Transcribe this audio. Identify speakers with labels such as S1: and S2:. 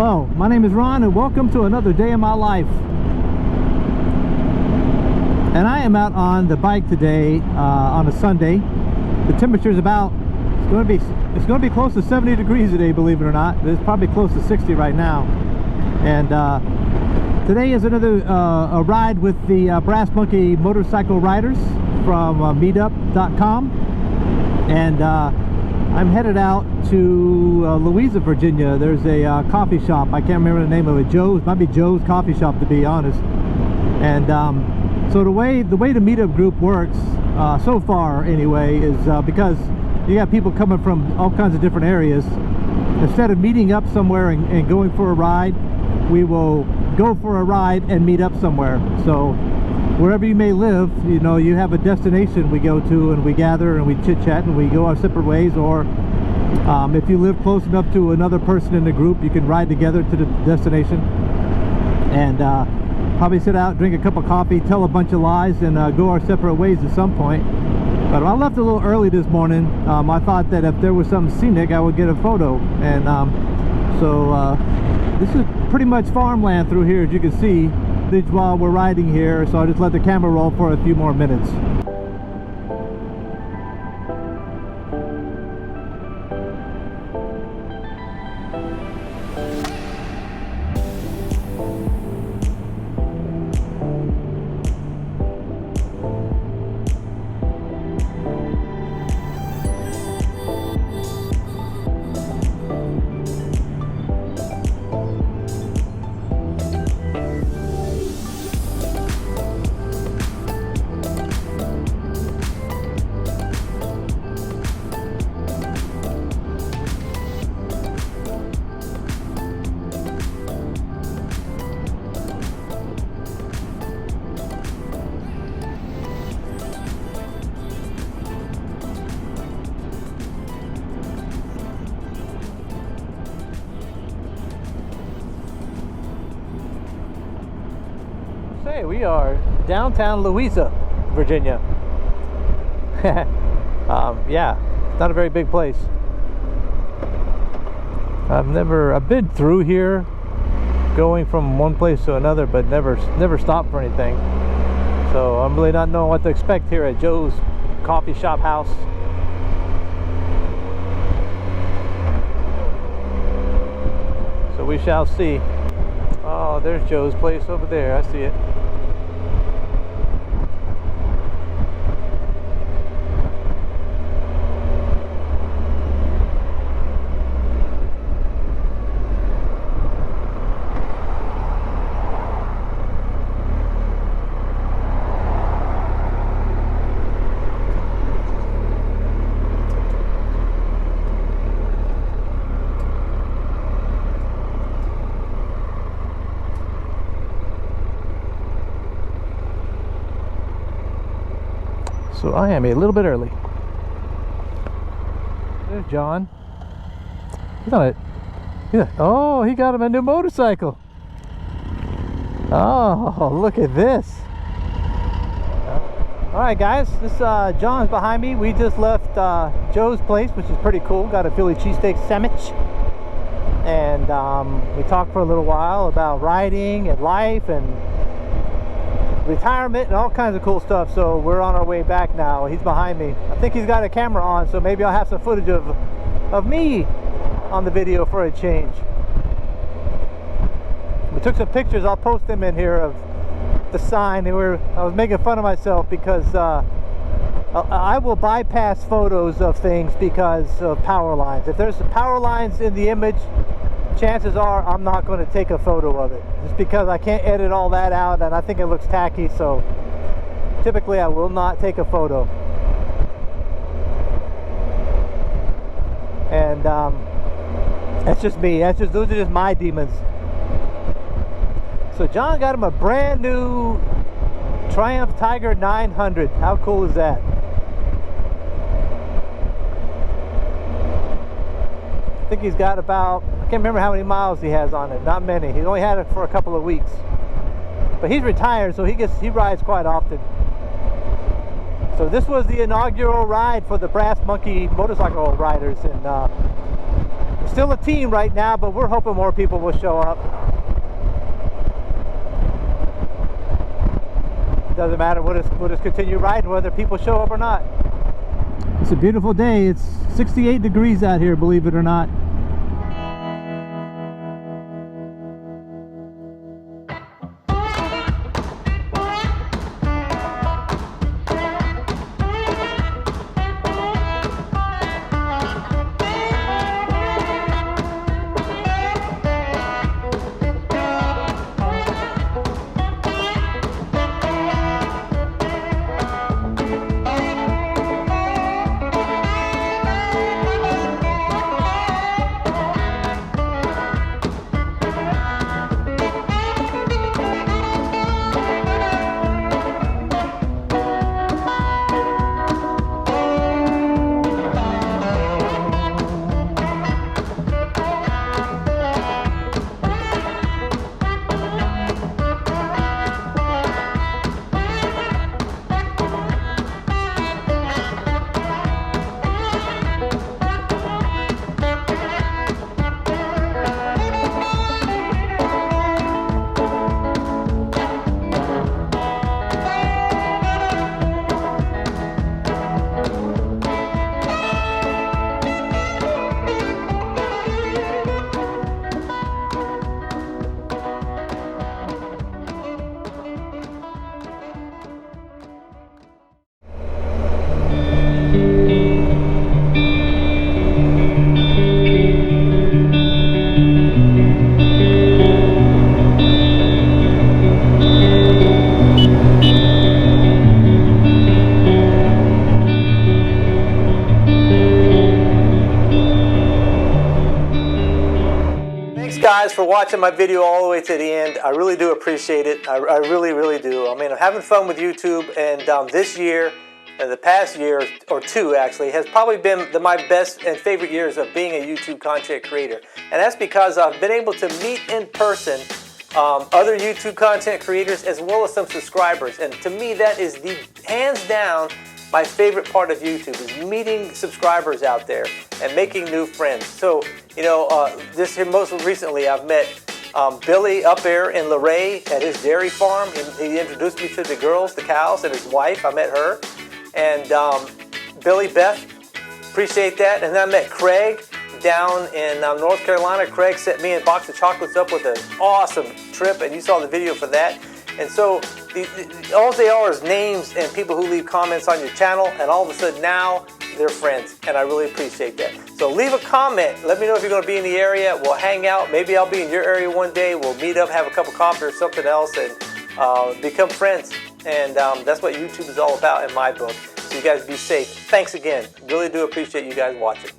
S1: Hello, my name is Ron and welcome to another day in my life. And I am out on the bike today on a Sunday. The temperature is about, it's going to be close to 70 degrees today, believe it or not. It's probably close to 60 right now. And today is another a ride with the Brass Monkey Motorcycle Riders from meetup.com. And I'm headed out to Louisa, Virginia. There's a coffee shop. I can't remember the name of it. Joe's, might be Joe's Coffee Shop, to be honest. And so the way the meetup group works so far anyway is because you got people coming from all kinds of different areas. Instead of meeting up somewhere and going for a ride, we will go for a ride and meet up somewhere. So wherever you may live, you know, you have a destination we go to, and we gather and we chit chat and we go our separate ways. Or if you live close enough to another person in the group, you can ride together to the destination and probably sit out, drink a cup of coffee, tell a bunch of lies, and go our separate ways at some point. But I left a little early this morning. I thought that if there was something scenic, I would get a photo. And so this is pretty much farmland through here, as you can see, while we're riding here. So I just let the camera roll for a few more minutes. Hey, we are downtown Louisa, Virginia. Yeah, it's not a very big place. I've been through here going from one place to another, but never stopped for anything. So I'm really not knowing what to expect here at Joe's coffee shop house. So we shall see. Oh, there's Joe's place over there. I see it. So I am a little bit early. There's John. He's on it. Oh, he got him a new motorcycle. Oh, look at this. Alright guys, this John's behind me. We just left Joe's place, which is pretty cool. Got a Philly cheesesteak sandwich. And we talked for a little while about riding and life and retirement and all kinds of cool stuff. So we're on our way back now. He's behind me. I think he's got a camera on, so maybe I'll have some footage of me on the video for a change. We took some pictures. I'll post them in here of the sign. I was making fun of myself because I will bypass photos of things because of power lines. If there's power lines in the image, chances are I'm not going to take a photo of it, just because I can't edit all that out and I think it looks tacky. So typically I will not take a photo. And that's just me. Those are just my demons. So John got him a brand new Triumph Tiger 900. How cool is that? I think he's got about, I can't remember how many miles he has on it. Not many. He's only had it for a couple of weeks. But he's retired, so he rides quite often. So this was the inaugural ride for the Brass Monkey Motorcycle Riders, and Still a team right now, but we're hoping more people will show up. Doesn't matter, we'll just continue riding whether people show up or not. It's a beautiful day. It's 68 degrees out here, believe it or not. Guys, for watching my video all the way to the end. I really do appreciate it. I really do. I mean, I'm having fun with YouTube, and this year, the past year or two actually, has probably been my best and favorite years of being a YouTube content creator. And that's because I've been able to meet in person other YouTube content creators as well as some subscribers. And to me, that is the hands down my favorite part of YouTube, is meeting subscribers out there and making new friends. So, you know, this here most recently I've met Billy up there in Luray at his dairy farm. He introduced me to the girls, the cows, and his wife. I met her. And Billy, Beth, appreciate that. And then I met Craig down in North Carolina. Craig set me a box of chocolates up with an awesome trip, and you saw the video for that. And so all they are is names and people who leave comments on your channel, and all of a sudden now they're friends, and I really appreciate that. So leave a comment. Let me know if you're going to be in the area. We'll hang out. Maybe I'll be in your area one day. We'll meet up, have a cup of coffee or something else, and become friends. And that's what YouTube is all about in my book. So you guys be safe. Thanks again. Really do appreciate you guys watching.